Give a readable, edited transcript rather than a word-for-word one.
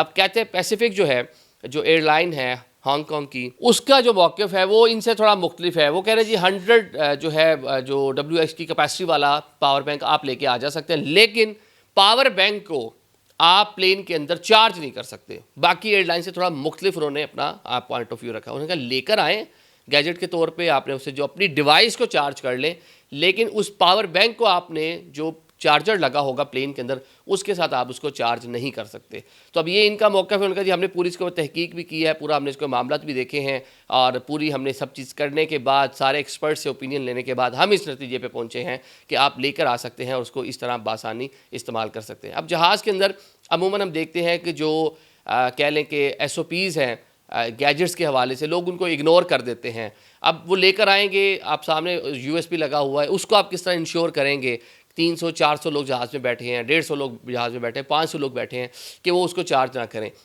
अब कहते हैं पैसिफिक जो है, जो एयरलाइन है हांगकांग की, उसका जो मौक़िफ़ है वो इनसे थोड़ा मुख्तलिफ है। वो कह रहे हैं जी 100 जो है जो WH की कैपेसिटी वाला पावर बैंक आप लेके आ जा सकते हैं, लेकिन पावर बैंक को आप प्लेन के अंदर चार्ज नहीं कर सकते। बाकी एयरलाइन से थोड़ा मुख्तलिफ उन्होंने अपना पॉइंट ऑफ व्यू रखा। उन्होंने कहा लेकर आएँ गैजेट के तौर पे, आपने उससे जो अपनी डिवाइस को चार्ज कर लें, लेकिन उस पावर बैंक को आपने जो चार्जर लगा होगा प्लेन के अंदर उसके साथ आप उसको चार्ज नहीं कर सकते। तो अब ये इनका मौका है। उनका जी हमने पूरी इसके ऊपर तहकीक भी की है, पूरा हमने इसके मामलात भी देखे हैं और पूरी हमने सब चीज़ करने के बाद, सारे एक्सपर्ट से ओपिनियन लेने के बाद हम इस नतीजे पे पहुंचे हैं कि आप लेकर आ सकते हैं और उसको इस तरह बासानी इस्तेमाल कर सकते हैं। अब जहाज़ के अंदर अमूमन हम देखते हैं कि जो कह लें कि SOPs हैं गैजेट्स के हवाले से, लोग उनको इग्नोर कर देते हैं। अब वो लेकर आएंगे, आप सामने USB लगा हुआ है, उसको आप किस तरह इंश्योर करेंगे 300-400 लोग जहाज़ में बैठे हैं, 150 लोग जहाज़ में बैठे हैं, 500 लोग बैठे हैं कि वो उसको चार्ज ना करें।